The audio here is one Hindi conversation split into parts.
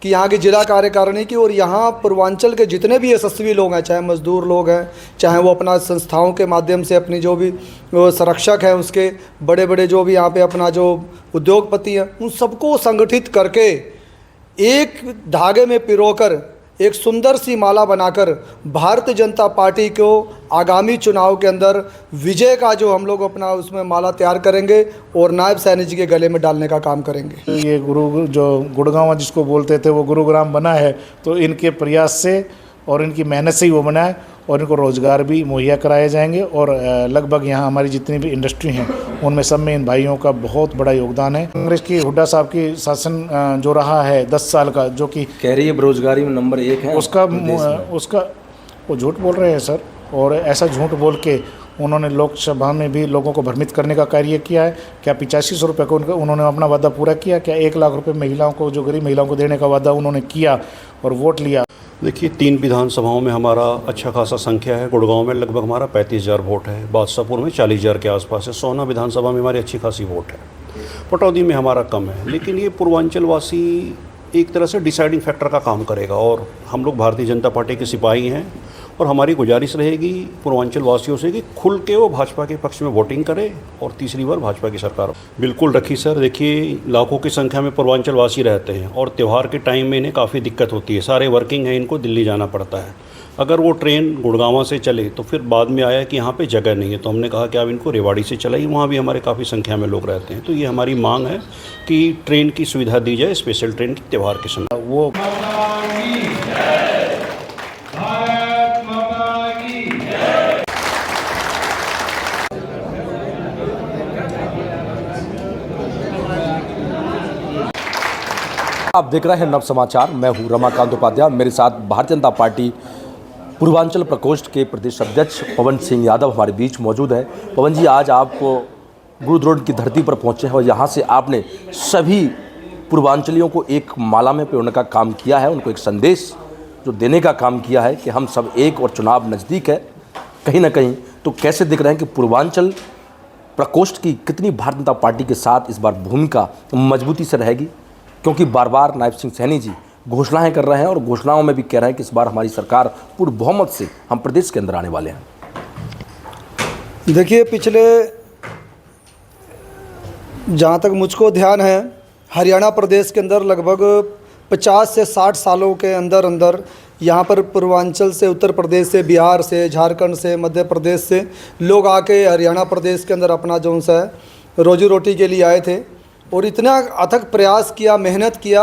कि यहाँ की जिला कार्यकारिणी की और यहाँ पूर्वांचल के जितने भी यशस्वी लोग हैं, चाहे मजदूर लोग हैं, चाहे वो अपना संस्थाओं के माध्यम से अपनी जो भी वो संरक्षक हैं, उसके बड़े बड़े जो भी यहाँ पे अपना जो उद्योगपति हैं, उन सबको संगठित करके एक धागे में पिरोकर एक सुंदर सी माला बनाकर भारतीय जनता पार्टी को आगामी चुनाव के अंदर विजय का जो हम लोग अपना उसमें माला तैयार करेंगे और नायब सैनी जी के गले में डालने का काम करेंगे। ये गुरु जो गुड़गांव जिसको बोलते थे वो गुरुग्राम बना है, तो इनके प्रयास से और इनकी मेहनत से ही वो बना है और इनको रोज़गार भी मुहैया कराए जाएंगे। और लगभग यहाँ हमारी जितनी भी इंडस्ट्री हैं उनमें सब में इन भाइयों का बहुत बड़ा योगदान है। कांग्रेस की हुड्डा साहब की शासन जो रहा है 10 साल का, जो कि कह रही है बेरोजगारी में नंबर 1 है उसका वो झूठ बोल रहे हैं सर। और ऐसा झूठ बोल के उन्होंने लोकसभा में भी लोगों को भ्रमित करने का कार्य किया है। क्या 8500 रुपये को उन्होंने अपना वादा पूरा किया? क्या 1 लाख रुपये महिलाओं को, जो गरीब महिलाओं को देने का वादा उन्होंने किया और वोट लिया? देखिए, 3 विधानसभाओं में हमारा अच्छा खासा संख्या है। गुड़गांव में लगभग हमारा 35,000 वोट है, बादशाहपुर में 40,000 के आसपास है, सोना विधानसभा में हमारी अच्छी खासी वोट है, पटौदी में हमारा कम है। लेकिन ये पूर्वांचल वासी एक तरह से डिसाइडिंग फैक्टर का काम करेगा और हम लोग भारतीय जनता पार्टी के सिपाही हैं और हमारी गुजारिश रहेगी पूर्वांचल वासियों से कि खुल के वो भाजपा के पक्ष में वोटिंग करें और तीसरी बार भाजपा की सरकार बिल्कुल रखी। सर देखिए, लाखों की संख्या में पूर्वांचल वासी रहते हैं और त्यौहार के टाइम में इन्हें काफ़ी दिक्कत होती है। सारे वर्किंग हैं, इनको दिल्ली जाना पड़ता है। अगर वो ट्रेन गुड़गांव से चले तो फिर बाद में आया कि यहाँ पे जगह नहीं है, तो हमने कहा कि आप इनको रेवाड़ी से चलाइए, वहाँ भी हमारे काफ़ी संख्या में लोग रहते हैं। तो ये हमारी मांग है कि ट्रेन की सुविधा दी जाए, स्पेशल ट्रेन की त्यौहार के समय। वो आप देख रहे हैं नव समाचार। मैं हूं रमाकांत उपाध्याय। मेरे साथ भारतीय जनता पार्टी पूर्वांचल प्रकोष्ठ के प्रदेश अध्यक्ष पवन सिंह यादव हमारे बीच मौजूद है। पवन जी, आज आप गुरुद्रोण की धरती पर पहुंचे हैं और यहाँ से आपने सभी पूर्वांचलियों को एक माला में पिरोने का काम किया है, उनको एक संदेश जो देने का काम किया है कि हम सब एक और चुनाव नज़दीक है कहीं ना कहीं। तो कैसे दिख रहे हैं कि पूर्वांचल प्रकोष्ठ की कितनी भारतीय जनता पार्टी के साथ इस बार भूमिका मजबूती से रहेगी? क्योंकि बार बार नायब सिंह सैनी जी घोषणाएं कर रहे हैं और घोषणाओं में भी कह रहे हैं कि इस बार हमारी सरकार पूर्ण बहुमत से हम प्रदेश के अंदर आने वाले हैं। देखिए, पिछले जहाँ तक मुझको ध्यान है, हरियाणा प्रदेश के अंदर लगभग 50 से 60 सालों के अंदर यहाँ पर पूर्वांचल से, उत्तर प्रदेश से, बिहार से, झारखंड से, मध्य प्रदेश से लोग आके हरियाणा प्रदेश के अंदर अपना जो सा है रोजी रोटी के लिए आए थे और इतना अथक प्रयास किया, मेहनत किया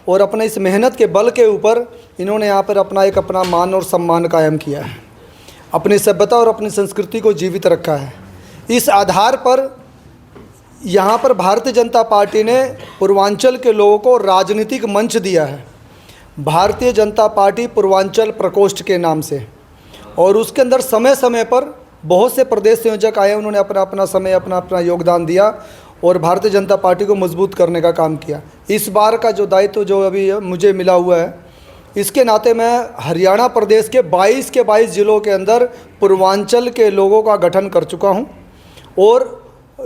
और अपने इस मेहनत के बल के ऊपर इन्होंने यहाँ पर अपना मान और सम्मान कायम किया है, अपनी सभ्यता और अपनी संस्कृति को जीवित रखा है। इस आधार पर यहाँ पर भारतीय जनता पार्टी ने पूर्वांचल के लोगों को राजनीतिक मंच दिया है, भारतीय जनता पार्टी पूर्वांचल प्रकोष्ठ के नाम से। और उसके अंदर समय समय पर बहुत से प्रदेश संयोजक आए, उन्होंने अपना योगदान दिया और भारतीय जनता पार्टी को मजबूत करने का काम किया। इस बार का जो दायित्व जो अभी मुझे मिला हुआ है, इसके नाते मैं हरियाणा प्रदेश के 22 ज़िलों के अंदर पूर्वांचल के लोगों का गठन कर चुका हूं और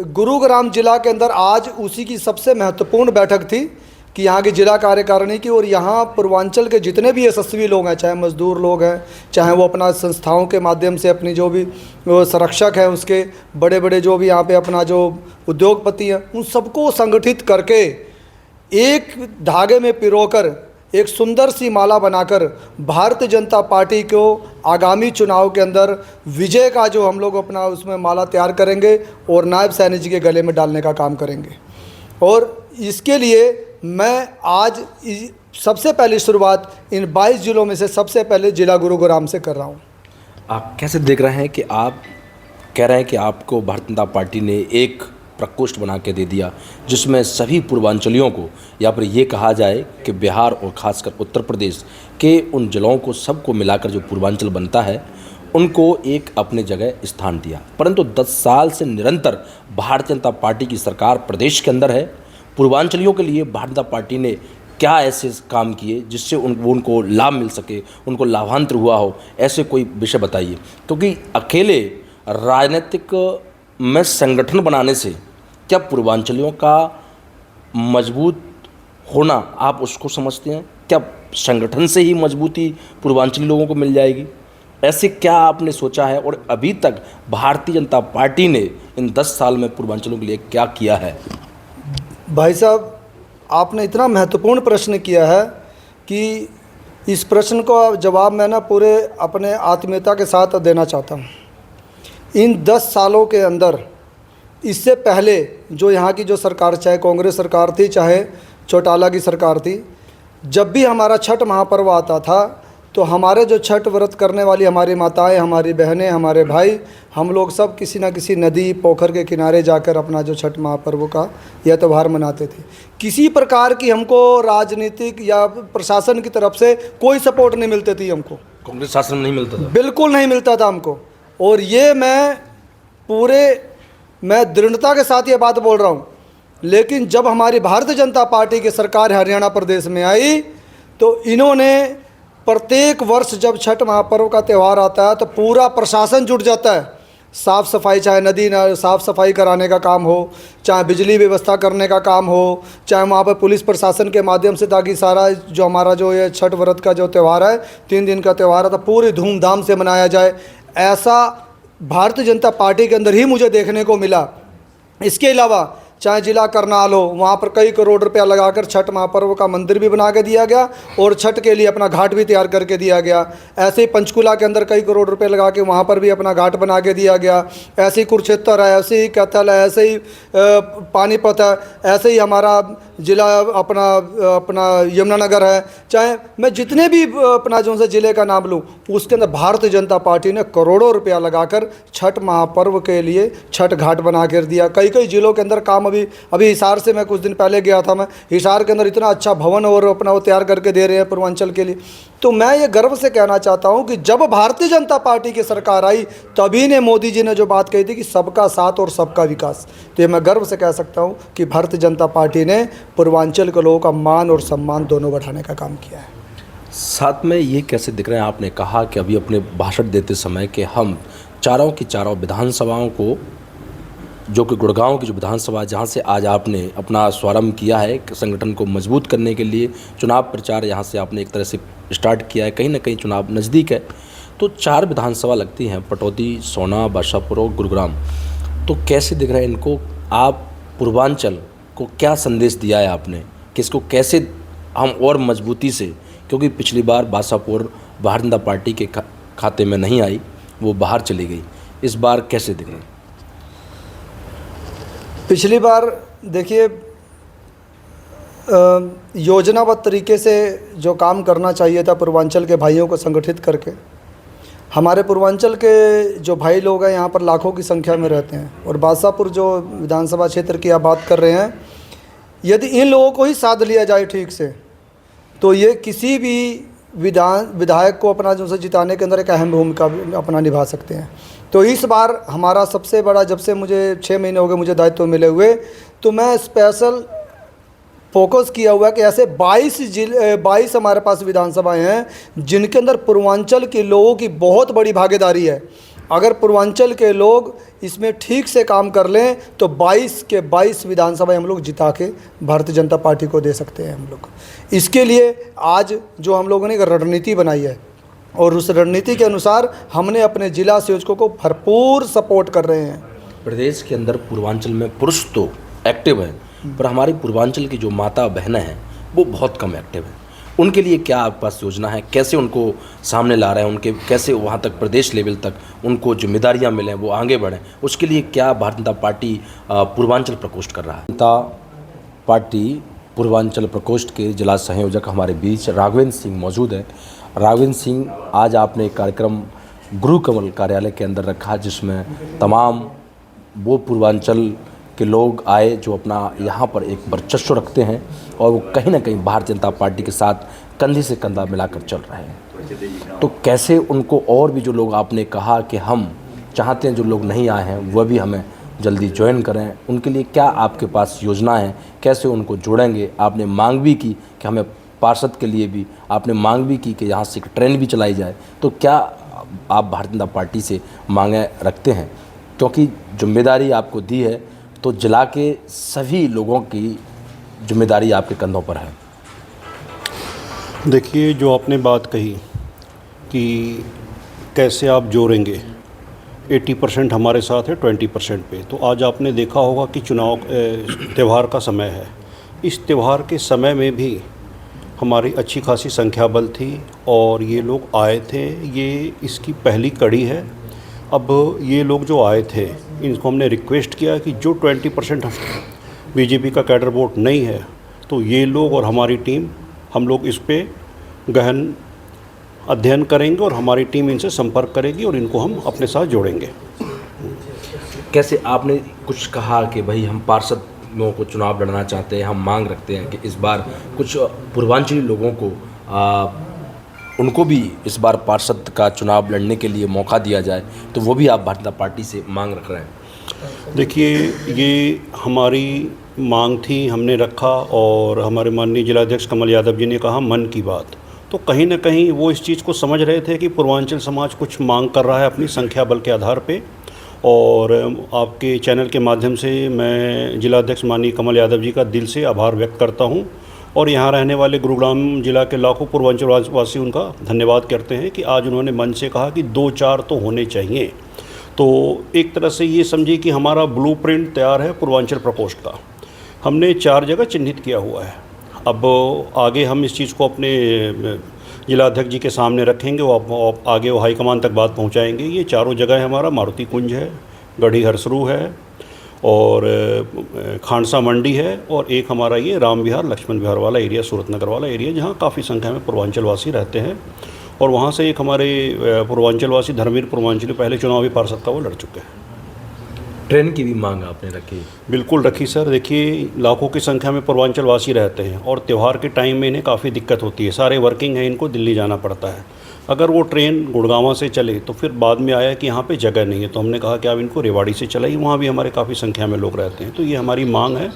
गुरुग्राम जिला के अंदर आज उसी की सबसे महत्वपूर्ण बैठक थी कि यहाँ की जिला कार्यकारिणी की और यहाँ पूर्वांचल के जितने भी यशस्वी लोग हैं, चाहे मजदूर लोग हैं, चाहे वो अपना संस्थाओं के माध्यम से अपनी जो भी संरक्षक हैं, उसके बड़े बड़े जो भी यहाँ पे अपना जो उद्योगपति हैं, उन सबको संगठित करके एक धागे में पिरोकर एक सुंदर सी माला बनाकर भारतीय जनता पार्टी को आगामी चुनाव के अंदर विजय का जो हम लोग अपना उसमें माला तैयार करेंगे और नायब सैनी जी के गले में डालने का काम करेंगे। और इसके लिए मैं आज सबसे पहली शुरुआत इन 22 ज़िलों में से सबसे पहले जिला गुरुग्राम से कर रहा हूँ। आप कैसे देख रहे हैं कि आप कह रहे हैं कि आपको भारतीय जनता पार्टी ने एक प्रकोष्ठ बना के दे दिया जिसमें सभी पूर्वांचलियों को, या फिर ये कहा जाए कि बिहार और ख़ासकर उत्तर प्रदेश के उन जिलों को सबको मिलाकर जो पूर्वांचल बनता है उनको एक अपने जगह स्थान दिया। परंतु 10 साल से निरंतर भारतीय जनता पार्टी की सरकार प्रदेश के अंदर है। पूर्वांचलियों के लिए भारतीय जनता पार्टी ने क्या ऐसे काम किए जिससे उनको लाभ मिल सके, उनको लाभांतर हुआ हो, ऐसे कोई विषय बताइए। क्योंकि अकेले राजनीतिक में संगठन बनाने से क्या पूर्वांचलियों का मजबूत होना आप उसको समझते हैं? क्या संगठन से ही मजबूती पूर्वांचली लोगों को मिल जाएगी? ऐसे क्या आपने सोचा है और अभी तक भारतीय जनता पार्टी ने इन 10 साल में पूर्वांचलों के लिए क्या किया है? भाई साहब, आपने इतना महत्वपूर्ण प्रश्न किया है कि इस प्रश्न को जवाब मैं ना पूरे अपने आत्मीयता के साथ देना चाहता हूँ। इन 10 सालों के अंदर, इससे पहले जो यहाँ की जो सरकार, चाहे कांग्रेस सरकार थी चाहे चौटाला की सरकार थी, जब भी हमारा छठ महापर्व आता था तो हमारे जो छठ व्रत करने वाली हमारी माताएं, हमारी बहनें, हमारे भाई, हम लोग सब किसी न किसी नदी पोखर के किनारे जाकर अपना जो छठ महापर्व का यह त्यौहार मनाते थे। किसी प्रकार की हमको राजनीतिक या प्रशासन की तरफ से कोई सपोर्ट नहीं मिलती थी हमको। कांग्रेस शासन में नहीं मिलता था? बिल्कुल नहीं मिलता था हमको। और ये मैं दृढ़ता के साथ ये बात बोल रहा हूँ। लेकिन जब हमारी भारतीय जनता पार्टी की सरकार हरियाणा प्रदेश में आई तो इन्होंने प्रत्येक वर्ष जब छठ महापर्व का त्यौहार आता है तो पूरा प्रशासन जुट जाता है। साफ़ सफाई, चाहे नदी साफ़ सफाई कराने का काम हो, चाहे बिजली व्यवस्था करने का काम हो, चाहे वहाँ पर पुलिस प्रशासन के माध्यम से, ताकि सारा जो हमारा जो ये छठ व्रत का जो त्यौहार है, 3 दिन का त्यौहार है, तो पूरी धूमधाम से मनाया जाए। ऐसा भारतीय जनता पार्टी के अंदर ही मुझे देखने को मिला। इसके अलावा चाहे जिला करनाल हो, वहाँ पर कई करोड़ रुपया लगाकर छठ महापर्व का मंदिर भी बना के दिया गया और छठ के लिए अपना घाट भी तैयार करके दिया गया। ऐसे ही पंचकुला के अंदर कई करोड़ रुपए लगा के वहाँ पर भी अपना घाट बना के दिया गया। ऐसे ही कुरुक्षेत्र है, ऐसे ही कैथल है, ऐसे ही पानीपत है, ऐसे ही हमारा ज़िला अपना यमुनानगर है। चाहे मैं जितने भी अपना जो से ज़िले का नाम लूँ, उसके अंदर भारतीय जनता पार्टी ने करोड़ों रुपया लगाकर छठ महापर्व के लिए छठ घाट बना कर दिया। कई ज़िलों के अंदर काम अभी हिसार से मैं कुछ दिन पहले गया था। मैं हिसार के अंदर इतना अच्छा भवन और अपना वो तैयार करके दे रहे हैं पूर्वांचल के लिए। तो मैं ये गर्व से कहना चाहता हूँ कि जब भारतीय जनता पार्टी की सरकार आई तभी ने मोदी जी ने जो बात कही थी कि सबका साथ और सबका विकास, तो ये मैं गर्व से कह सकता हूँ कि भारतीय जनता पार्टी ने पूर्वांचल के लोगों का मान और सम्मान दोनों बढ़ाने का काम किया है। साथ में ये कैसे दिख रहा है, आपने कहा कि अभी अपने भाषण देते समय कि हम चारों की चारों विधानसभाओं को, जो कि गुड़गांव की जो विधानसभा जहां से आज आपने अपना स्वारंभ किया है संगठन को मजबूत करने के लिए, चुनाव प्रचार यहां से आपने एक तरह से स्टार्ट किया है। कहीं ना कहीं चुनाव नज़दीक है, तो 4 विधानसभा लगती हैं, पटौदी, सोना, बादशाहपुर और गुरुग्राम। तो कैसे दिख रहा है इनको? आप पूर्वांचल को क्या संदेश दिया है आपने कि इसको कैसे हम और मजबूती से, क्योंकि पिछली बार बादशाहपुर भारतीय जनता पार्टी के खाते में नहीं आई, वो बाहर चली गई, इस बार कैसे दिख रहा है? पिछली बार देखिए, योजनाबद्ध तरीके से जो काम करना चाहिए था पूर्वांचल के भाइयों को संगठित करके, हमारे पूर्वांचल के जो भाई लोग हैं यहाँ पर लाखों की संख्या में रहते हैं। और बादशाहपुर जो विधानसभा क्षेत्र की आप बात कर रहे हैं, यदि इन लोगों को ही साध लिया जाए ठीक से तो ये किसी भी विधायक को अपना जो से जिताने के अंदर एक अहम भूमिका अपना निभा सकते हैं। तो इस बार हमारा सबसे बड़ा, जब से मुझे 6 महीने हो गए मुझे दायित्व मिले हुए, तो मैं स्पेशल फोकस किया हुआ है कि ऐसे 22 हमारे पास विधानसभाएं हैं जिनके अंदर पूर्वांचल के लोगों की बहुत बड़ी भागीदारी है। अगर पूर्वांचल के लोग इसमें ठीक से काम कर लें तो 22 के 22 विधानसभाएं हम लोग जिता के भारतीय जनता पार्टी को दे सकते हैं हम लोग। इसके लिए आज जो हम लोगों ने एक रणनीति बनाई है और उस रणनीति के अनुसार हमने अपने जिला संयोजकों को भरपूर सपोर्ट कर रहे हैं। प्रदेश के अंदर पूर्वांचल में पुरुष तो एक्टिव हैं, पर हमारी पूर्वांचल की जो माता बहनें हैं वो बहुत कम एक्टिव हैं। उनके लिए क्या आपके पास योजना है? कैसे उनको सामने ला रहे हैं? उनके कैसे वहाँ तक प्रदेश लेवल तक उनको जिम्मेदारियाँ मिलें, वो आगे बढ़ें? उसके लिए क्या भारतीय जनता पार्टी पूर्वांचल प्रकोष्ठ कर रहा है? जनता पार्टी पूर्वांचल प्रकोष्ठ के जिला संयोजक हमारे बीच राघवेंद्र सिंह मौजूद है। राघवेंद्र सिंह, आज आपने एक कार्यक्रम गुरु कमल कार्यालय के अंदर रखा जिसमें तमाम वो पूर्वांचल के लोग आए जो अपना यहाँ पर एक वर्चस्व रखते हैं और वो कहीं ना कहीं भारतीय जनता पार्टी के साथ कंधे से कंधा मिलाकर चल रहे हैं। तो कैसे उनको, और भी जो लोग आपने कहा कि हम चाहते हैं जो लोग नहीं आए हैं वह भी हमें जल्दी ज्वाइन करें, उनके लिए क्या आपके पास योजना है? कैसे उनको जोड़ेंगे? आपने मांग भी की कि हमें पार्षद के लिए भी आपने मांग भी की कि यहाँ से ट्रेन भी चलाई जाए। तो क्या आप भारतीय जनता पार्टी से मांगें रखते हैं? क्योंकि जिम्मेदारी आपको दी है तो जिला के सभी लोगों की जिम्मेदारी आपके कंधों पर है। देखिए, जो आपने बात कही कि कैसे आप जोड़ेंगे, 80% हमारे साथ है 20% पे। तो आज आपने देखा होगा कि चुनाव त्यौहार का समय है। इस त्यौहार के समय में भी हमारी अच्छी खासी संख्या बल थी और ये लोग आए थे। ये इसकी पहली कड़ी है। अब ये लोग जो आए थे, इनको हमने रिक्वेस्ट किया कि जो 20% बीजेपी का कैडर वोट नहीं है, तो ये लोग और हमारी टीम, हम लोग इस पे गहन अध्ययन करेंगे और हमारी टीम इनसे संपर्क करेगी और इनको हम अपने साथ जोड़ेंगे। कैसे आपने कुछ कहा कि भाई हम पार्षदों को चुनाव लड़ना चाहते हैं, हम मांग रखते हैं कि इस बार कुछ पूर्वांचली लोगों को उनको भी इस बार पार्षद का चुनाव लड़ने के लिए मौका दिया जाए, तो वो भी आप भारतीय जनता पार्टी से मांग रख रहे हैं? देखिए, ये हमारी मांग थी, हमने रखा और हमारे माननीय जिलाध्यक्ष कमल यादव जी ने कहा मन की बात। तो कहीं ना कहीं वो इस चीज़ को समझ रहे थे कि पूर्वांचल समाज कुछ मांग कर रहा है अपनी संख्या बल के आधार पे। और आपके चैनल के माध्यम से मैं जिलाध्यक्ष माननीय कमल यादव जी का दिल से आभार व्यक्त करता हूं और यहाँ रहने वाले गुरुग्राम जिला के लाखों पूर्वांचल वासी उनका धन्यवाद करते हैं कि आज उन्होंने मन से कहा कि 2-4 तो होने चाहिए। तो एक तरह से ये समझिए कि हमारा ब्लूप्रिंट तैयार है पूर्वांचल प्रकोष्ठ का। हमने 4 जगह चिन्हित किया हुआ है। अब आगे हम इस चीज़ को अपने जिलाध्यक्ष जी के सामने रखेंगे, वो आगे वो हाईकमान तक बात पहुंचाएंगे। ये चारों जगह हमारा मारुति कुंज है, गढ़ी हरसरू है और खानसा मंडी है और एक हमारा ये राम विहार लक्ष्मण विहार वाला एरिया, सूरत नगर वाला एरिया, जहाँ काफ़ी संख्या में पूर्वांचलवासी रहते हैं। और वहाँ से एक हमारे पूर्वांचलवासी धर्मवीर पूर्वांचली पहले चुनावी पार्षद का वो लड़ चुके हैं। ट्रेन की भी मांग आपने रखी? बिल्कुल रखी सर। देखिए, लाखों की संख्या में पूर्वांचलवासी रहते हैं और त्यौहार के टाइम में इन्हें काफ़ी दिक्कत होती है। सारे वर्किंग हैं, इनको दिल्ली जाना पड़ता है। अगर वो ट्रेन गुड़गांव से चले तो फिर बाद में आया कि यहाँ पे जगह नहीं है, तो हमने कहा कि आप इनको रेवाड़ी से चलाइए, वहाँ भी हमारे काफ़ी संख्या में लोग रहते हैं। तो ये हमारी मांग है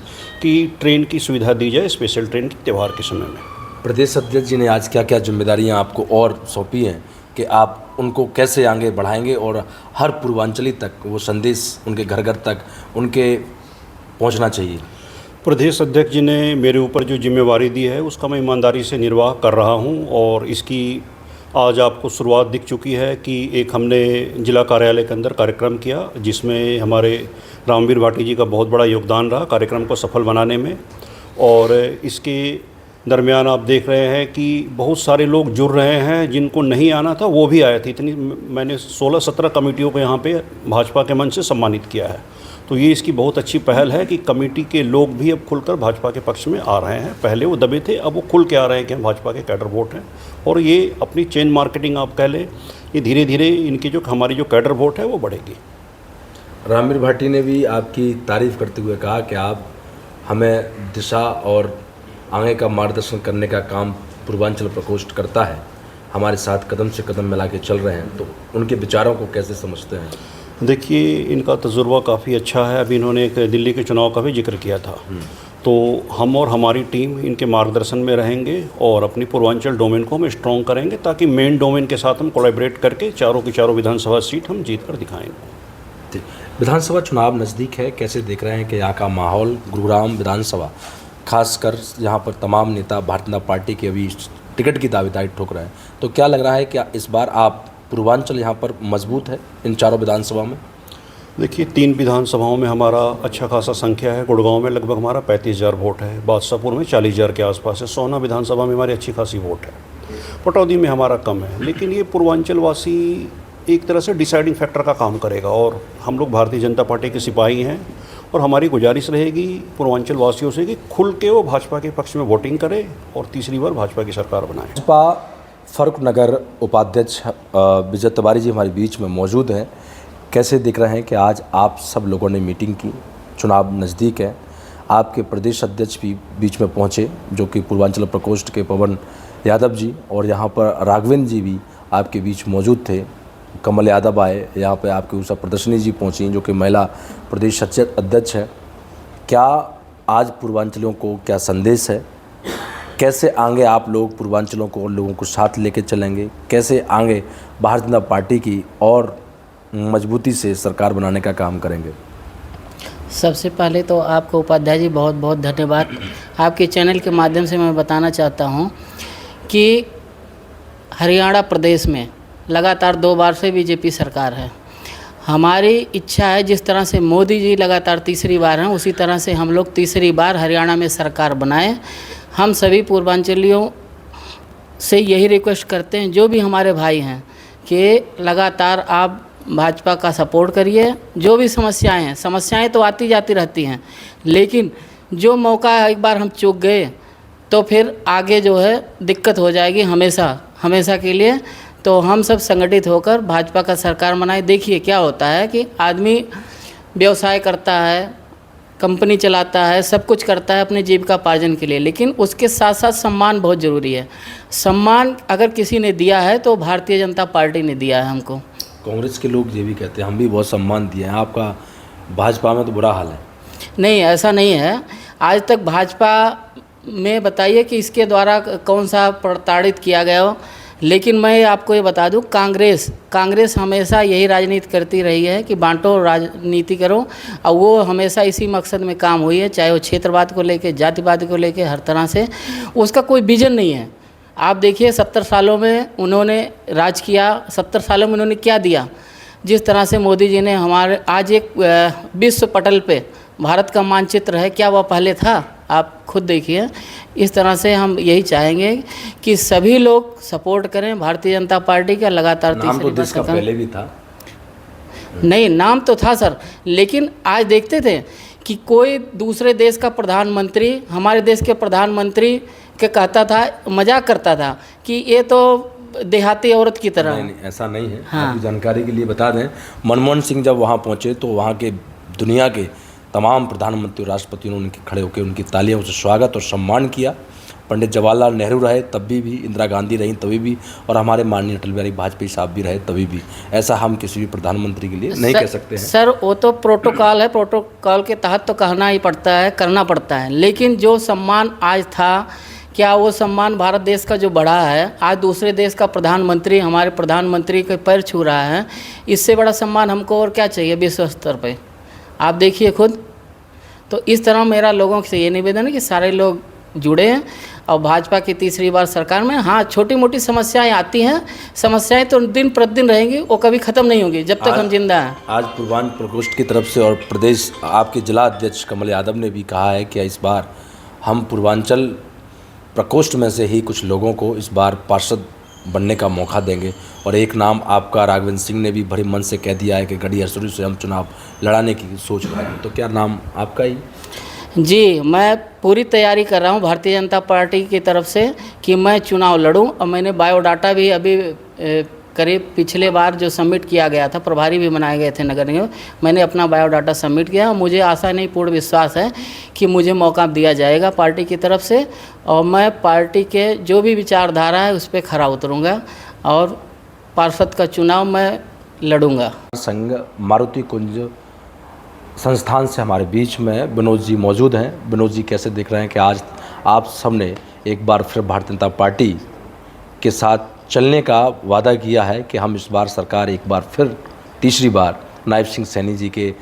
कि ट्रेन की सुविधा दी जाए, स्पेशल ट्रेन की त्यौहार के समय में। प्रदेश अध्यक्ष जी ने आज क्या क्या जिम्मेदारियां आपको और सौंपी हैं कि आप उनको कैसे आगे बढ़ाएंगे और हर पूर्वांचली तक वो संदेश उनके घर घर तक उनके पहुंचना चाहिए? प्रदेश अध्यक्ष जी ने मेरे ऊपर जो जिम्मेवारी दी है उसका मैं ईमानदारी से निर्वाह कर रहा हूं और इसकी आज आपको शुरुआत दिख चुकी है कि एक हमने जिला कार्यालय के अंदर कार्यक्रम किया जिसमें हमारे रामवीर भाटी जी का बहुत बड़ा योगदान रहा कार्यक्रम को सफल बनाने में। और इसके दरमियान आप देख रहे हैं कि बहुत सारे लोग जुड़ रहे हैं, जिनको नहीं आना था वो भी आए थे। इतनी मैंने 16-17 कमेटियों को यहाँ पे भाजपा के मंच से सम्मानित किया है। तो ये इसकी बहुत अच्छी पहल है कि कमेटी के लोग भी अब खुलकर भाजपा के पक्ष में आ रहे हैं। पहले वो दबे थे, अब वो खुल के आ रहे हैं कि हम भाजपा के कैडर वोट हैं। और ये अपनी चेन मार्केटिंग आप कह लें, ये धीरे धीरे इनकी जो हमारी जो कैडर वोट है वो बढ़ेगी। रामवीर भाटी ने भी आपकी तारीफ़ करते हुए कहा कि आप हमें दिशा और आगे का मार्गदर्शन करने का काम पूर्वांचल प्रकोष्ठ करता है, हमारे साथ कदम से कदम मिला के चल रहे हैं। तो उनके विचारों को कैसे समझते हैं? देखिए, इनका तजुर्बा काफ़ी अच्छा है। अभी इन्होंने एक दिल्ली के चुनाव का भी जिक्र किया था। तो हम और हमारी टीम इनके मार्गदर्शन में रहेंगे और अपनी पूर्वांचल डोमेन को हम स्ट्रॉन्ग करेंगे ताकि मेन डोमेन के साथ हम कोलैबोरेट करके चारों की चारों विधानसभा सीट हम जीत कर दिखाएंगे। विधानसभा चुनाव नज़दीक है, कैसे देख रहे हैं कि यहाँ का माहौल? गुरुग्राम विधानसभा खासकर यहाँ पर तमाम नेता भारतीय जनता पार्टी के अभी टिकट की दावेदारी ठोक रहे हैं, तो क्या लग रहा है कि इस बार आप पूर्वांचल यहाँ पर मजबूत है इन चारों विधानसभा में? देखिए, 3 विधानसभाओं में हमारा अच्छा खासा संख्या है। गुड़गांव में लगभग हमारा 35,000 वोट है, बादशाहपुर में 40,000 के आसपास है, सोना विधानसभा में हमारी अच्छी खासी वोट है, पटौदी में हमारा कम है। लेकिन ये पूर्वांचलवासी एक तरह से डिसाइडिंग फैक्टर का काम करेगा और हम लोग भारतीय जनता पार्टी के सिपाही हैं और हमारी गुजारिश रहेगी पूर्वांचल वासियों से कि खुल के वो भाजपा के पक्ष में वोटिंग करें और तीसरी बार भाजपा की सरकार बनाएं। भाजपा फर्रुखनगर उपाध्यक्ष विजय तिवारी जी हमारे बीच में मौजूद हैं। कैसे देख रहे हैं कि आज आप सब लोगों ने मीटिंग की, चुनाव नज़दीक है, आपके प्रदेश अध्यक्ष भी बीच में पहुंचे जो कि पूर्वांचल प्रकोष्ठ के पवन यादव जी, और यहाँ पर राघवेंद्र जी भी आपके बीच मौजूद थे, कमल यादव आए, यहाँ पे आपके उषा प्रदर्शनी जी पहुँची जो कि महिला प्रदेश अध्यक्ष है। क्या आज पूर्वांचलियों को क्या संदेश है? कैसे आगे आप लोग पूर्वांचलों को और लोगों को साथ लेके चलेंगे? कैसे आगे भारतीय जनता पार्टी की और मजबूती से सरकार बनाने का काम करेंगे? सबसे पहले तो आपको उपाध्याय जी बहुत बहुत धन्यवाद। आपके चैनल के माध्यम से मैं बताना चाहता हूं कि हरियाणा प्रदेश में लगातार 2 बार से बीजेपी सरकार है। हमारी इच्छा है जिस तरह से मोदी जी लगातार तीसरी बार हैं, उसी तरह से हम लोग तीसरी बार हरियाणा में सरकार बनाएं। हम सभी पूर्वांचलियों से यही रिक्वेस्ट करते हैं, जो भी हमारे भाई हैं, कि लगातार आप भाजपा का सपोर्ट करिए। जो भी समस्याएं तो आती जाती रहती हैं, लेकिन जो मौका एक बार हम चूक गए तो फिर आगे जो है दिक्कत हो जाएगी हमेशा के लिए। तो हम सब संगठित होकर भाजपा का सरकार बनाए। देखिए क्या होता है कि आदमी व्यवसाय करता है, कंपनी चलाता है, सब कुछ करता है अपने जीविकापार्जन के लिए, लेकिन उसके साथ साथ सम्मान बहुत ज़रूरी है। सम्मान अगर किसी ने दिया है तो भारतीय जनता पार्टी ने दिया है हमको। कांग्रेस के लोग ये भी कहते हैं हम भी बहुत सम्मान दिए हैं, आपका भाजपा में तो बुरा हाल है। नहीं, ऐसा नहीं है। आज तक भाजपा में बताइए कि इसके द्वारा कौन सा प्रताड़ित किया गया हो। लेकिन मैं आपको ये बता दूं, कांग्रेस हमेशा यही राजनीति करती रही है कि बांटो, राजनीति करो, और वो हमेशा इसी मकसद में काम हुई है, चाहे वो क्षेत्रवाद को लेके, जातिवाद को लेके, हर तरह से उसका कोई विजन नहीं है। आप देखिए 70 सालों में उन्होंने राज किया, 70 सालों में उन्होंने क्या दिया। जिस तरह से मोदी जी ने हमारे आज एक विश्व पटल पे भारत का मानचित्र है, क्या वह पहले था? आप खुद देखिए। इस तरह से हम यही चाहेंगे कि सभी लोग सपोर्ट करें भारतीय जनता पार्टी का। लगातार नाम तो देश का पहले भी था। नहीं, नाम तो था सर, लेकिन आज देखते थे कि कोई दूसरे देश का प्रधानमंत्री हमारे देश के प्रधानमंत्री के कहता था, मजाक करता था कि ये तो देहाती औरत की तरह। नहीं, ऐसा नहीं है। हाँ। आपकी जानकारी के लिए बता दें, मनमोहन सिंह जब वहाँ पहुँचे तो वहाँ के दुनिया के तमाम प्रधानमंत्री, राष्ट्रपतियों ने उनके खड़े होकर उनकी तालियों से स्वागत और सम्मान किया। पंडित जवाहरलाल नेहरू रहे तब भी, इंदिरा गांधी रहीं तभी भी, और हमारे माननीय अटल बिहारी वाजपेयी साहब भी रहे तभी भी। ऐसा हम किसी भी प्रधानमंत्री के लिए नहीं कह सकते हैं। सर वो तो प्रोटोकॉल है, प्रोटोकॉल के तहत तो कहना ही पड़ता है, करना पड़ता है। लेकिन जो सम्मान आज था, क्या वो सम्मान भारत देश का जो बढ़ा है, आज दूसरे देश का प्रधानमंत्री हमारे प्रधानमंत्री के पैर छू रहा है, इससे बड़ा सम्मान हमको और क्या चाहिए विश्व स्तर पर? आप देखिए खुद। तो इस तरह मेरा लोगों से ये निवेदन है कि सारे लोग जुड़े हैं और भाजपा की तीसरी बार सरकार में। हाँ, छोटी मोटी समस्याएं आती हैं, समस्याएं तो दिन प्रतिदिन रहेंगी, वो कभी ख़त्म नहीं होंगी जब तक हम जिंदा हैं। आज पूर्वांचल प्रकोष्ठ की तरफ से और प्रदेश आपके जिला अध्यक्ष कमल यादव ने भी कहा है कि इस बार हम पूर्वांचल प्रकोष्ठ में से ही कुछ लोगों को इस बार पार्षद बनने का मौका देंगे। और एक नाम आपका राघवेंद्र सिंह ने भी भरे मन से कह दिया है कि गढ़ी हरसोली से हम चुनाव लड़ाने की सोच रहे हैं। तो क्या नाम आपका ही? जी, मैं पूरी तैयारी कर रहा हूँ भारतीय जनता पार्टी की तरफ से कि मैं चुनाव लड़ूं। और मैंने बायोडाटा भी अभी करीब पिछले बार जो सबमिट किया गया था, प्रभारी भी बनाए गए थे नगर निगम, मैंने अपना बायोडाटा सबमिट किया। मुझे आशा नहीं, पूर्ण विश्वास है कि मुझे मौका दिया जाएगा पार्टी की तरफ से, और मैं पार्टी के जो भी विचारधारा है उस पर खरा उतरूँगा और पार्षद का चुनाव मैं लड़ूंगा। संघ मारुति कुंज संस्थान से हमारे बीच में विनोद जी मौजूद हैं। विनोद जी, कैसे देख रहे हैं कि आज आप सबने एक बार फिर भारतीय जनता पार्टी के साथ चलने का वादा किया है कि हम इस बार सरकार एक बार फिर तीसरी बार नायब सिंह सैनी जी के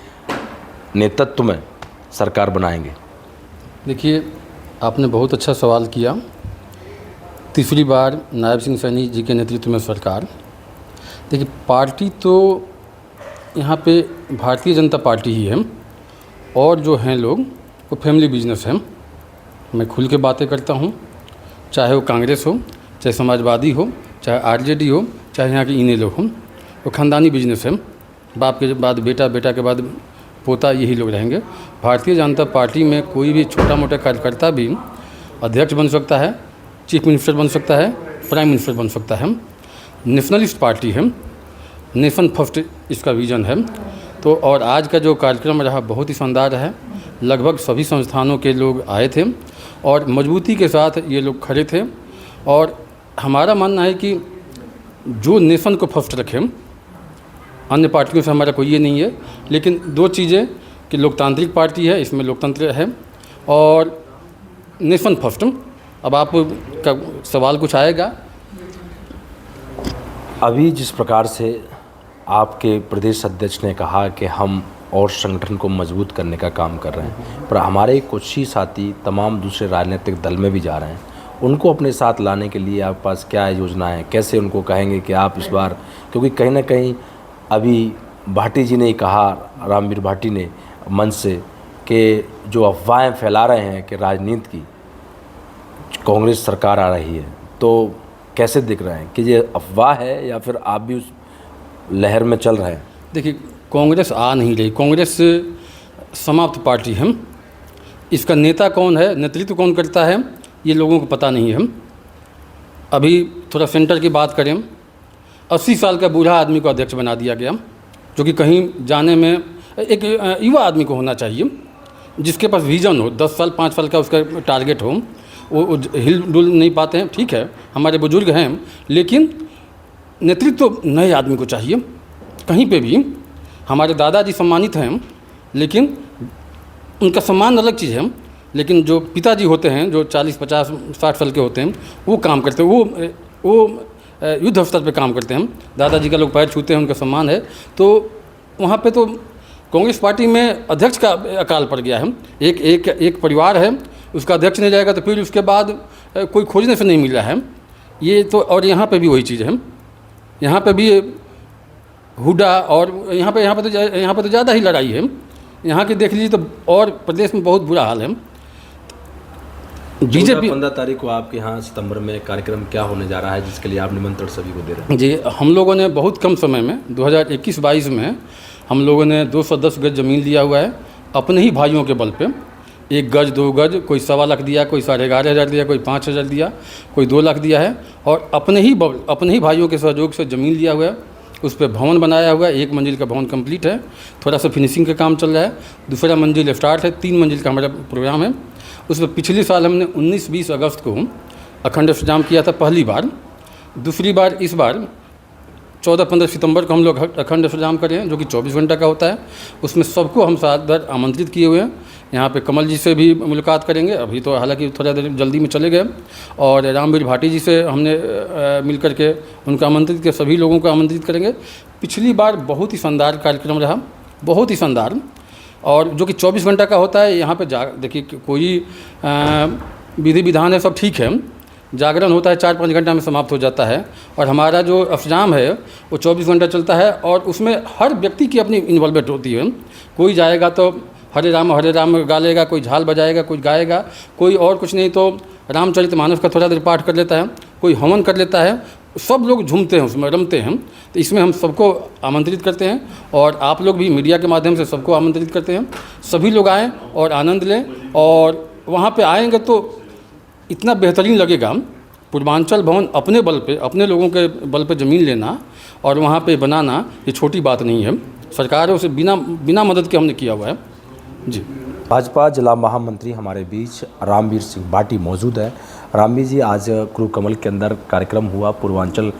नेतृत्व में सरकार बनाएंगे? देखिए, आपने बहुत अच्छा सवाल किया। तीसरी बार नायब सिंह सैनी जी के नेतृत्व में सरकार। देखिए, पार्टी तो यहाँ पे भारतीय जनता पार्टी ही है, और जो हैं लोग वो फैमिली बिजनेस है। मैं खुल के बातें करता हूँ, चाहे वो कांग्रेस हो, चाहे समाजवादी हो, चाहे आरजेडी हो, चाहे यहाँ के इने लोग हों, वो ख़ानदानी बिजनेस है। बाप के बाद बेटा, बेटा के बाद पोता, यही लोग रहेंगे। भारतीय जनता पार्टी में कोई भी छोटा मोटा कार्यकर्ता भी अध्यक्ष बन सकता है, चीफ मिनिस्टर बन सकता है, प्राइम मिनिस्टर बन सकता है। नेशनलिस्ट पार्टी है, नेशन फर्स्ट इसका विजन है। तो और आज का जो कार्यक्रम रहा बहुत ही शानदार है। लगभग सभी संस्थानों के लोग आए थे और मजबूती के साथ ये लोग खड़े थे। और हमारा मानना है कि जो नेशन को फर्स्ट रखे, अन्य पार्टियों से हमारा कोई ये नहीं है, लेकिन दो चीज़ें कि लोकतांत्रिक पार्टी है, इसमें लोकतंत्र है, और नेशन फर्स्ट। अब आपका सवाल कुछ आएगा। अभी जिस प्रकार से आपके प्रदेश अध्यक्ष ने कहा कि हम और संगठन को मजबूत करने का काम कर रहे हैं, पर हमारे कुछ ही साथी तमाम दूसरे राजनीतिक दल में भी जा रहे हैं उनको अपने साथ लाने के लिए आपके पास क्या योजना है, कैसे उनको कहेंगे कि आप इस बार, क्योंकि कहीं ना कहीं अभी भाटी जी ने ही कहा, रामवीर भाटी ने मंच से, कि जो अफवाहें फैला रहे हैं कि राजनीति की कांग्रेस सरकार आ रही है, तो कैसे दिख रहे हैं कि ये अफवाह है या फिर आप भी उस लहर में चल रहे हैं? देखिए, कांग्रेस आ नहीं रही, कांग्रेस समाप्त पार्टी है। इसका नेता कौन है, नेतृत्व कौन करता है, ये लोगों को पता नहीं है। अभी थोड़ा सेंटर की बात करें, 80 साल का बूढ़ा आदमी को अध्यक्ष बना दिया गया, जो कि कहीं जाने में एक युवा आदमी को होना चाहिए, जिसके पास विजन हो, 10 साल 5 साल का उसका टारगेट हो। वो हिल डुल नहीं पाते हैं, ठीक है, हमारे बुजुर्ग हैं, लेकिन नेतृत्व तो नए आदमी को चाहिए। कहीं पे भी हमारे दादाजी सम्मानित हैं, लेकिन उनका सम्मान अलग चीज़ है, लेकिन जो पिताजी होते हैं, जो 40 50 60 साल के होते हैं, वो काम करते हैं, वो युद्ध स्तर पे काम करते हैं। दादाजी का लोग पैर छूते हैं, उनका सम्मान है। तो वहाँ पे तो कांग्रेस पार्टी में अध्यक्ष का अकाल पड़ गया है। एक परिवार है, उसका अध्यक्ष नहीं जाएगा तो फिर उसके बाद कोई खोजने से नहीं मिल रहा है ये तो। और यहाँ पे भी वही चीज़ है, यहाँ पे भी हुडा, और यहाँ पे तो ज़्यादा ही लड़ाई है। यहाँ की देख लीजिए तो, और प्रदेश में बहुत बुरा हाल है। बीजेपी 15 तारीख को आपके यहाँ सितंबर में कार्यक्रम क्या होने जा रहा है, जिसके लिए आप निमंत्रण सभी को दे रहे हैं? जी, हम लोगों ने बहुत कम समय में 2021-22 में हम लोगों ने 210 गज ज़मीन लिया हुआ है अपने ही भाइयों के बल पे। 1 गज 2 गज, कोई 1.25 लाख दिया, कोई 11,500 दिया, कोई 5,000 दिया, कोई 2 लाख दिया है। और अपने ही भाइयों के सहयोग से ज़मीन लिया हुआ है, उस पर भवन बनाया हुआ है। 1 मंजिल का भवन कंप्लीट है, थोड़ा सा फिनिशिंग का काम चल रहा है, दूसरा मंजिल स्टार्ट है, 3 मंजिल का हमारा प्रोग्राम है। उस पर पिछले साल हमने 19-20 अगस्त को अखंड अष्टयाम किया था पहली बार। दूसरी बार इस बार 14-15 सितंबर को हम लोग अखंड अष्टयाम कर रहे हैं, जो कि 24 घंटा का होता है। उसमें सबको हम सादर आमंत्रित किए हुए हैं। यहाँ पे कमल जी से भी मुलाकात करेंगे, अभी तो हालांकि थोड़ा देर जल्दी में चले गए। और रामवीर भाटी जी से हमने मिल कर के उनका आमंत्रित किया, सभी लोगों को आमंत्रित करेंगे। पिछली बार बहुत ही शानदार कार्यक्रम रहा, बहुत ही शानदार, और जो कि 24 घंटा का होता है। यहाँ पे देखिए, कोई विधि विधान है, सब ठीक है, जागरण होता है 4-5 घंटा में समाप्त हो जाता है। और हमारा जो अष्टयाम है वो 24 घंटा चलता है, और उसमें हर व्यक्ति की अपनी इन्वॉल्वमेंट होती है। कोई जाएगा तो हरे राम गा लेगा, कोई झाल बजाएगा, कोई गाएगा, कोई और कुछ नहीं तो रामचरितमानस का थोड़ा देर पाठ कर लेता है, कोई हवन कर लेता है। सब लोग झूमते हैं, उसमें रमते हैं। तो इसमें हम सबको आमंत्रित करते हैं, और आप लोग भी मीडिया के माध्यम से सबको आमंत्रित करते हैं। सभी लोग आएँ और आनंद लें, और वहाँ पे आएंगे तो इतना बेहतरीन लगेगा। पूर्वांचल भवन अपने बल पे, अपने लोगों के बल पे ज़मीन लेना और वहाँ पे बनाना, ये छोटी बात नहीं है। सरकारों से बिना मदद के हमने किया हुआ है जी। भाजपा जिला महामंत्री हमारे बीच रामवीर सिंह भाटी मौजूद है। रामवीर जी, आज क्रू कमल के अंदर कार्यक्रम हुआ पूर्वांचल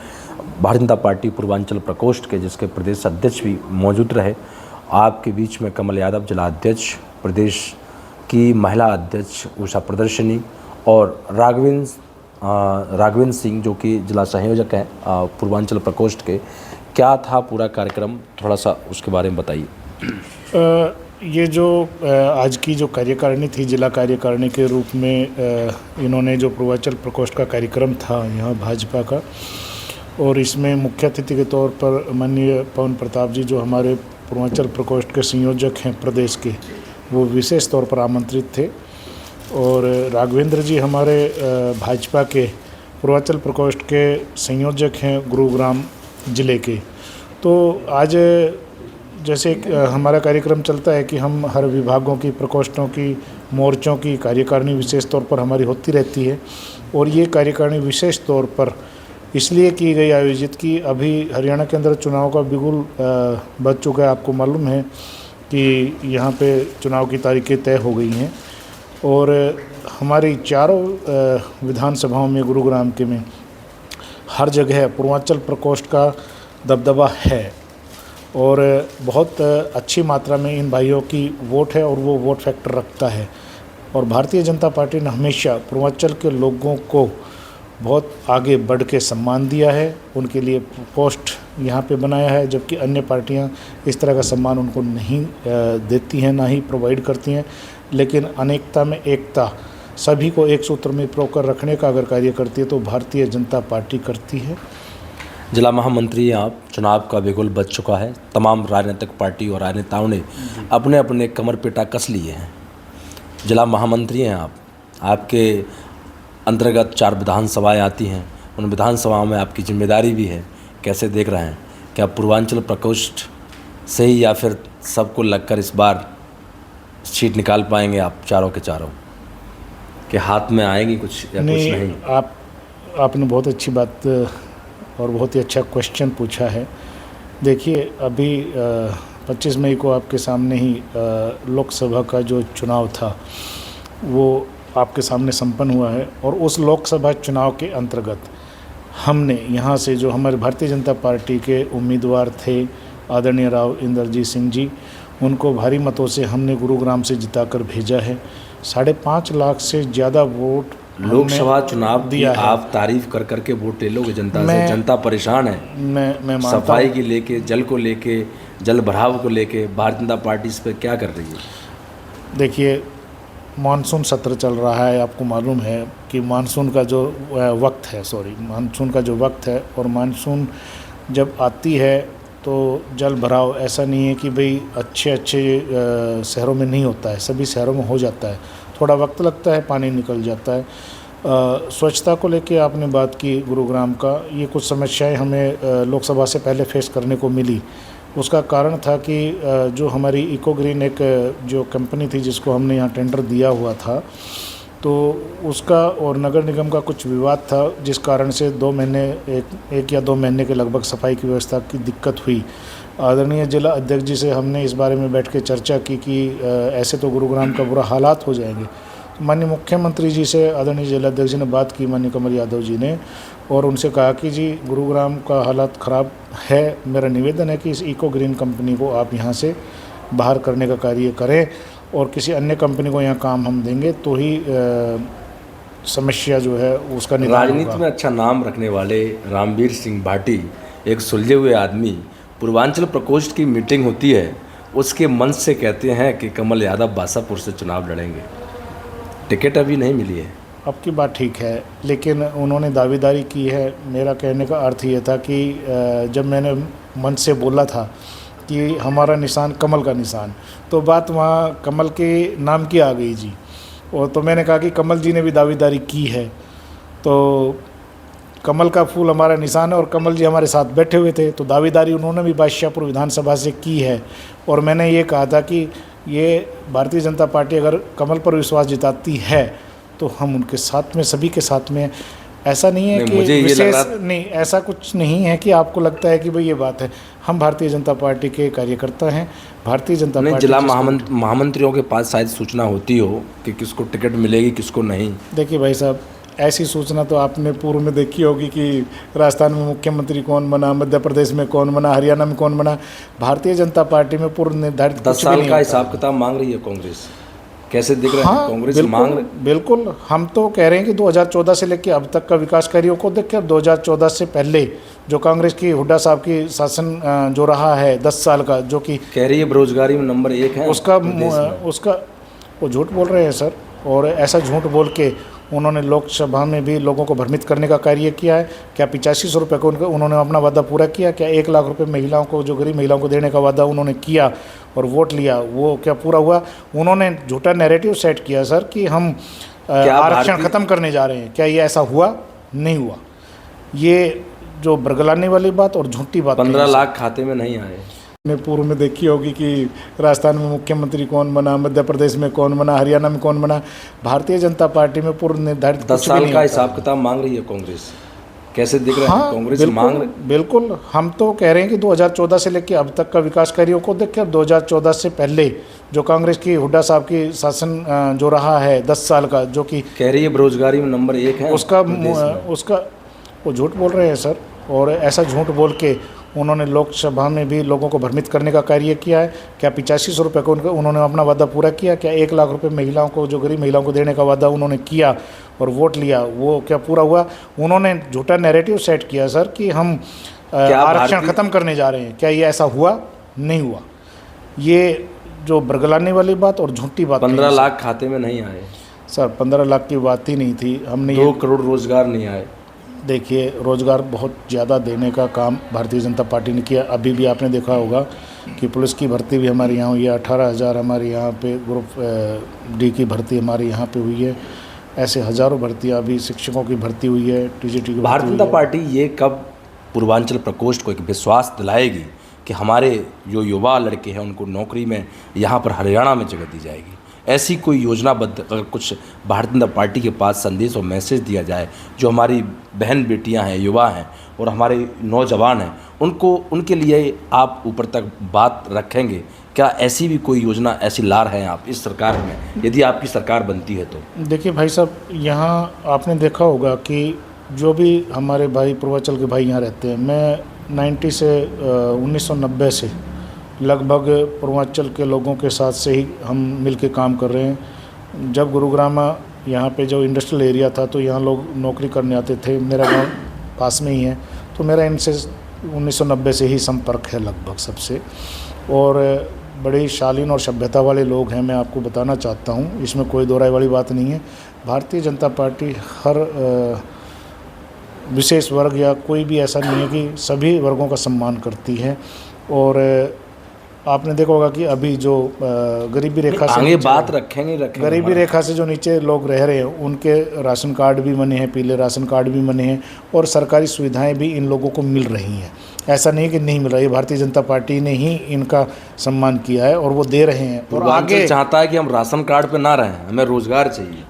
भारतीय जनता पार्टी पूर्वांचल प्रकोष्ठ के, जिसके प्रदेश अध्यक्ष भी मौजूद रहे। आपके बीच में कमल यादव जिला अध्यक्ष, प्रदेश की महिला अध्यक्ष उषा प्रदर्शनी, और राघवेंद्र सिंह जो कि जिला संयोजक हैं पूर्वांचल प्रकोष्ठ के। क्या था पूरा कार्यक्रम, थोड़ा सा उसके बारे में बताइए। ये जो आज की जो कार्यकारिणी थी, जिला कार्यकारिणी के रूप में इन्होंने जो पूर्वांचल प्रकोष्ठ का कार्यक्रम था यहाँ भाजपा का, और इसमें मुख्य अतिथि के तौर पर माननीय पवन प्रताप जी, जो हमारे पूर्वांचल प्रकोष्ठ के संयोजक हैं प्रदेश के, वो विशेष तौर पर आमंत्रित थे। और राघवेंद्र जी हमारे भाजपा के पूर्वांचल प्रकोष्ठ के संयोजक हैं गुरुग्राम जिले के। तो आज जैसे हमारा कार्यक्रम चलता है कि हम हर विभागों की, प्रकोष्ठों की, मोर्चों की कार्यकारिणी विशेष तौर पर हमारी होती रहती है। और ये कार्यकारिणी विशेष तौर पर इसलिए की गई, आयोजित की, अभी हरियाणा के अंदर चुनाव का बिगुल बज चुका है। आपको मालूम है कि यहाँ पे चुनाव की तारीखें तय हो गई हैं, और हमारी चारों विधानसभाओं में, गुरुग्राम के में हर जगह पूर्वांचल प्रकोष्ठ का दबदबा है, और बहुत अच्छी मात्रा में इन भाइयों की वोट है, और वो वोट फैक्टर रखता है। और भारतीय जनता पार्टी ने हमेशा पूर्वांचल के लोगों को बहुत आगे बढ़ के सम्मान दिया है, उनके लिए पोस्ट यहाँ पे बनाया है, जबकि अन्य पार्टियाँ इस तरह का सम्मान उनको नहीं देती हैं, ना ही प्रोवाइड करती हैं। लेकिन अनेकता में एकता सभी को एक सूत्र में पिरोकर रखने का अगर कार्य करती है तो भारतीय जनता पार्टी करती है। जिला महामंत्री हैं आप, चुनाव का बिगुल बज चुका है, तमाम राजनीतिक पार्टी और राजनेताओं ने अपने अपने कमर पेटा कस लिए हैं। जिला महामंत्री हैं आप, आपके अंतर्गत 4 विधानसभाएं आती हैं, उन विधानसभाओं में आपकी जिम्मेदारी भी है। कैसे देख रहे हैं, क्या पूर्वांचल प्रकोष्ठ से ही या फिर सबको लगकर इस बार सीट निकाल पाएंगे आप चारों के चारों, के हाथ में आएंगी कुछ या कुछ नहीं? आपने बहुत अच्छी बात और बहुत ही अच्छा क्वेश्चन पूछा है। देखिए, अभी 25 मई को आपके सामने ही लोकसभा का जो चुनाव था वो आपके सामने संपन्न हुआ है, और उस लोकसभा चुनाव के अंतर्गत हमने यहाँ से जो हमारे भारतीय जनता पार्टी के उम्मीदवार थे आदरणीय राव इंद्रजीत सिंह जी, उनको भारी मतों से हमने गुरुग्राम से जिताकर भेजा है। 5.5 लाख से ज़्यादा वोट लोकसभा चुनाव दिया है। आप तारीफ कर करके वोट ले लोगे जनता से, जनता परेशान है। मैं मानता सफाई की लेके, जल को लेके, जल भराव को लेके भारतीय जनता पार्टी इस पर क्या कर रही है? देखिए, मानसून सत्र चल रहा है, आपको मालूम है कि मानसून का जो वक्त है, और मानसून जब आती है तो जल भराव ऐसा नहीं है कि भाई अच्छे शहरों में नहीं होता है, सभी शहरों में हो जाता है। थोड़ा वक्त लगता है, पानी निकल जाता है। स्वच्छता को लेके आपने बात की गुरुग्राम का, ये कुछ समस्याएं हमें लोकसभा से पहले फेस करने को मिली। उसका कारण था कि जो हमारी इको ग्रीन एक जो कंपनी थी जिसको हमने यहाँ टेंडर दिया हुआ था, तो उसका और नगर निगम का कुछ विवाद था, जिस कारण से 2 महीने एक या 2 महीने के लगभग सफाई की व्यवस्था की दिक्कत हुई। आदरणीय जिला अध्यक्ष जी से हमने इस बारे में बैठ के चर्चा की कि ऐसे तो गुरुग्राम का बुरा हालात हो जाएंगे। तो माननीय मुख्यमंत्री जी से आदरणीय जिला अध्यक्ष जी ने बात की, माननीय कमल यादव जी ने, और उनसे कहा कि जी गुरुग्राम का हालात ख़राब है, मेरा निवेदन है कि इस इको ग्रीन कंपनी को आप यहाँ से बाहर करने का कार्य करें, और किसी अन्य कंपनी को यहाँ काम हम देंगे तो ही समस्या जो है उसका निदान होगा। राजनीति में अच्छा नाम रखने वाले रामवीर सिंह भाटी, एक सुलझे हुए आदमी, पूर्वांचल प्रकोष्ठ की मीटिंग होती है, उसके मंच से कहते हैं कि कमल यादव बासापुर से चुनाव लड़ेंगे। टिकट अभी नहीं मिली है। आपकी बात ठीक है, लेकिन उन्होंने दावेदारी की है। मेरा कहने का अर्थ ये था कि जब मैंने मंच से बोला था कि हमारा निशान कमल का निशान, तो बात वहाँ कमल के नाम की आ गई जी। और तो मैंने कहा कि कमल जी ने भी दावेदारी की है, तो कमल का फूल हमारा निशान है और कमल जी हमारे साथ बैठे हुए थे, तो दावेदारी उन्होंने भी बादशाहपुर विधानसभा से की है। और मैंने ये कहा था कि ये भारतीय जनता पार्टी अगर कमल पर विश्वास जिताती है तो हम उनके साथ में, सभी के साथ में। ऐसा नहीं है कि विशेष नहीं, ऐसा कुछ नहीं है कि आपको लगता है कि भाई ये बात है। हम भारतीय जनता पार्टी के कार्यकर्ता हैं। भारतीय जनता पार्टी जिला महामंत्रियों के पास शायद सूचना होती हो कि किसको टिकट मिलेगी किसको नहीं। देखिए भाई साहब, ऐसी सूचना तो आपने पूर्व में देखी होगी कि राजस्थान में मुख्यमंत्री कौन बना, मध्य प्रदेश में कौन बना, हरियाणा में कौन बना। भारतीय जनता पार्टी में पूर्व निर्धारित 10 साल का हिसाब किताब मांग रही है कांग्रेस। कैसे दिख रहा है कांग्रेस मांग? बिल्कुल, हम तो कह रहे हैं कि 2014 से लेकर अब तक का विकास कार्यों को देखकर 2014 से पहले जो कांग्रेस की हुड्डा साहब की शासन जो रहा है 10 साल का, जो कि कह रही है बेरोजगारी में नंबर 1 है उसका वो झूठ बोल रहे हैं सर। और ऐसा झूठ बोल के उन्होंने लोकसभा में भी लोगों को भ्रमित करने का कार्य किया है। क्या 8500 रुपये को उन्होंने अपना वादा पूरा किया? क्या 1 लाख रुपए महिलाओं को, जो गरीब महिलाओं को देने का वादा उन्होंने किया और वोट लिया, वो क्या पूरा हुआ? उन्होंने झूठा नैरेटिव सेट किया सर कि हम आरक्षण ख़त्म करने जा रहे हैं। क्या ये ऐसा हुआ? नहीं हुआ। ये जो बरगलाने वाली बात और झूठी बात। 15 लाख खाते में नहीं आए। ने पूर्व में देखी होगी कि राजस्थान में मुख्यमंत्री कौन बना, मध्य प्रदेश में कौन बना, हरियाणा में कौन बना। भारतीय जनता पार्टी में पूर्व निर्धारित 10 साल का हिसाब किताब मांग रही है कांग्रेस। कैसे दिख रहा है कांग्रेस मांग? बिल्कुल, हम तो कह रहे हैं कि 2014 से लेकर अब तक का विकास कार्यों को देखकर 2014 से पहले जो कांग्रेस की हुड्डा साहब की शासन जो रहा है 10 साल का, जो कि कह रही है बेरोजगारी में नंबर 1 है उसका वो झूठ बोल रहे हैं सर। और ऐसा झूठ बोल के उन्होंने लोकसभा में भी लोगों को भ्रमित करने का कार्य किया है। क्या 8500 रुपये को उन्होंने अपना वादा पूरा किया? क्या 1 लाख रुपए महिलाओं को, जो गरीब महिलाओं को देने का वादा उन्होंने किया और वोट लिया, वो क्या पूरा हुआ? उन्होंने झूठा नैरेटिव सेट किया सर कि हम आरक्षण ख़त्म करने जा रहे हैं। क्या ये ऐसा हुआ? नहीं हुआ। ये जो बरगलाने वाली बात और झूठी बात। 15 लाख खाते में नहीं आए सर 15 लाख की बात ही नहीं थी। हमने 2 करोड़ रोजगार नहीं आए। देखिए, रोज़गार बहुत ज़्यादा देने का काम भारतीय जनता पार्टी ने किया। अभी भी आपने देखा होगा कि पुलिस की भर्ती भी हमारे यहाँ हुई है। 18,000 हमारे यहाँ पे ग्रुप डी की भर्ती हमारे यहाँ पे हुई है। ऐसे हज़ारों भर्तियाँ, अभी शिक्षकों की भर्ती हुई है, टीजीटी की भारतीय भर्ती जनता हुई है। पार्टी ये कब पूर्वांचल प्रकोष्ठ को एक विश्वास दिलाएगी कि हमारे जो युवा लड़के हैं उनको नौकरी में यहाँ पर हरियाणा में जगह दी जाएगी? ऐसी कोई योजनाबद्ध अगर कुछ भारतीय जनता पार्टी के पास संदेश और मैसेज दिया जाए, जो हमारी बहन बेटियां हैं, युवा हैं और हमारे नौजवान हैं, उनको उनके लिए आप ऊपर तक बात रखेंगे? क्या ऐसी भी कोई योजना ऐसी ला रहे हैं आप इस सरकार में, यदि आपकी सरकार बनती है तो? देखिए भाई साहब, यहाँ आपने देखा होगा कि जो भी हमारे भाई पूर्वांचल के भाई यहाँ रहते हैं, मैं 1990 से लगभग पूर्वांचल के लोगों के साथ से ही हम मिलके काम कर रहे हैं। जब गुरुग्राम यहाँ पे जो इंडस्ट्रियल एरिया था तो यहाँ लोग नौकरी करने आते थे। मेरा गांव पास में ही है, तो मेरा इनसे 1990 से ही संपर्क है लगभग सबसे, और बड़े शालीन और सभ्यता वाले लोग हैं। मैं आपको बताना चाहता हूँ, इसमें कोई दो राय वाली बात नहीं है। भारतीय जनता पार्टी हर विशेष वर्ग या कोई भी ऐसा नहीं है कि सभी वर्गों का सम्मान करती है। और आपने देखा होगा कि अभी जो गरीबी रेखा से आगे बात रखेंगे गरीबी रेखा से जो नीचे लोग रह रहे हैं, उनके राशन कार्ड भी बने हैं, पीले राशन कार्ड भी बने हैं, और सरकारी सुविधाएं भी इन लोगों को मिल रही हैं। ऐसा नहीं कि नहीं मिल रहा है, भारतीय जनता पार्टी ने ही इनका सम्मान किया है और वो दे रहे हैं। और आगे चाहता है कि हम राशन कार्ड पे ना रहें, हमें रोजगार चाहिए।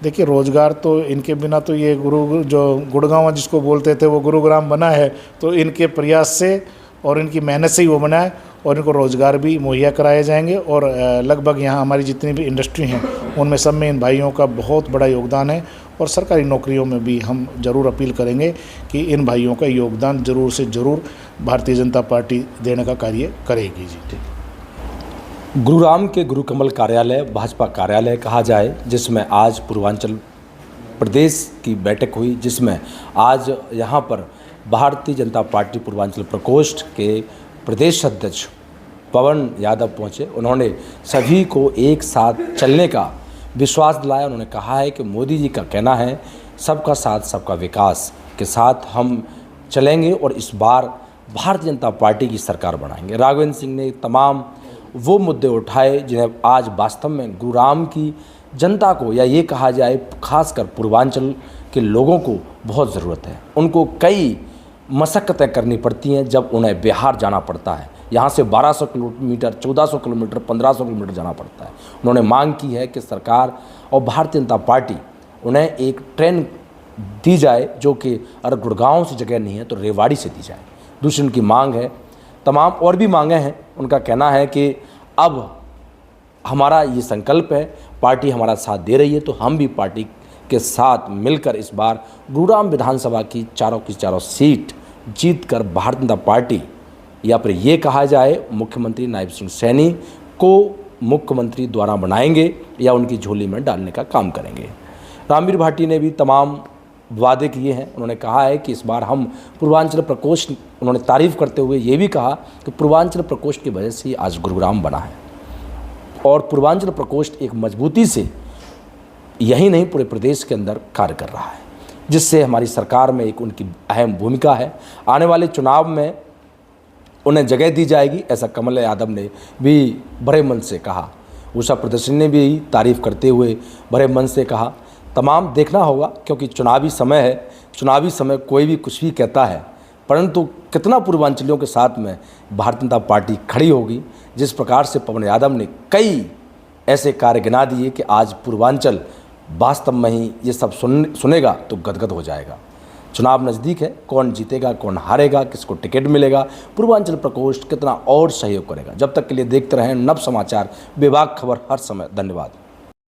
देखिए, रोजगार तो इनके बिना तो ये गुड़गांव जिसको बोलते थे वो गुरुग्राम बना है, तो इनके प्रयास से और इनकी मेहनत से ही वो बना है, और इनको रोज़गार भी मुहैया कराए जाएंगे। और लगभग यहाँ हमारी जितनी भी इंडस्ट्री हैं उनमें सब में इन भाइयों का बहुत बड़ा योगदान है। और सरकारी नौकरियों में भी हम ज़रूर अपील करेंगे कि इन भाइयों का योगदान ज़रूर से ज़रूर भारतीय जनता पार्टी देने का कार्य करेगी जी। गुरुग्राम के गुरुकमल कार्यालय, भाजपा कार्यालय कहा जाए, जिसमें आज पूर्वांचल प्रदेश की बैठक हुई, जिसमें आज यहाँ पर भारतीय जनता पार्टी पूर्वांचल प्रकोष्ठ के प्रदेश अध्यक्ष पवन यादव पहुँचे। उन्होंने सभी को एक साथ चलने का विश्वास दिलाया। उन्होंने कहा है कि मोदी जी का कहना है सबका साथ सबका विकास के साथ हम चलेंगे और इस बार भारतीय जनता पार्टी की सरकार बनाएंगे। राघवेंद्र सिंह ने तमाम वो मुद्दे उठाए जिन्हें आज वास्तव में गुरुग्राम की जनता को, या ये कहा जाए खासकर पूर्वांचल के लोगों को बहुत ज़रूरत है। उनको कई मशक्क़तें करनी पड़ती हैं जब उन्हें बिहार जाना पड़ता है। यहाँ से 1200 किलोमीटर, 1400 किलोमीटर, 1500 किलोमीटर जाना पड़ता है। उन्होंने मांग की है कि सरकार और भारतीय जनता पार्टी उन्हें एक ट्रेन दी जाए, जो कि अगर गुड़गांव से जगह नहीं है तो रेवाड़ी से दी जाए। दूसरी उनकी मांग है, तमाम और भी मांगें हैं। उनका कहना है कि अब हमारा ये संकल्प है, पार्टी हमारा साथ दे रही है, तो हम भी पार्टी के साथ मिलकर इस बार गुरुग्राम विधानसभा की चारों सीट जीतकर भारतीय जनता पार्टी, या फिर ये कहा जाए मुख्यमंत्री नायब सिंह सैनी को मुख्यमंत्री द्वारा बनाएंगे या उनकी झोली में डालने का काम करेंगे। रामवीर भाटी ने भी तमाम वादे किए हैं। उन्होंने कहा है कि इस बार हम पूर्वांचल प्रकोष्ठ, उन्होंने तारीफ़ करते हुए ये भी कहा कि पूर्वांचल प्रकोष्ठ की वजह से आज गुरुग्राम बना है, और पूर्वांचल प्रकोष्ठ एक मजबूती से यही नहीं पूरे प्रदेश के अंदर कार्य कर रहा है, जिससे हमारी सरकार में एक उनकी अहम भूमिका है। आने वाले चुनाव में उन्हें जगह दी जाएगी, ऐसा कमल यादव ने भी बड़े मन से कहा। उषा प्रदर्शनी ने भी तारीफ़ करते हुए बड़े मन से कहा। तमाम देखना होगा, क्योंकि चुनावी समय है, चुनावी समय कोई भी कुछ भी कहता है, परंतु कितना पूर्वांचलियों के साथ में भारतीय जनता पार्टी खड़ी होगी। जिस प्रकार से पवन यादव ने कई ऐसे कार्य गिना दिए कि आज पूर्वांचल वास्तव में ही ये सब सुनेगा तो गदगद हो जाएगा। चुनाव नज़दीक है, कौन जीतेगा, कौन हारेगा, किसको टिकट मिलेगा, पूर्वांचल प्रकोष्ठ कितना और सहयोग करेगा। जब तक के लिए देखते रहें नव समाचार, बेबाक खबर हर समय। धन्यवाद।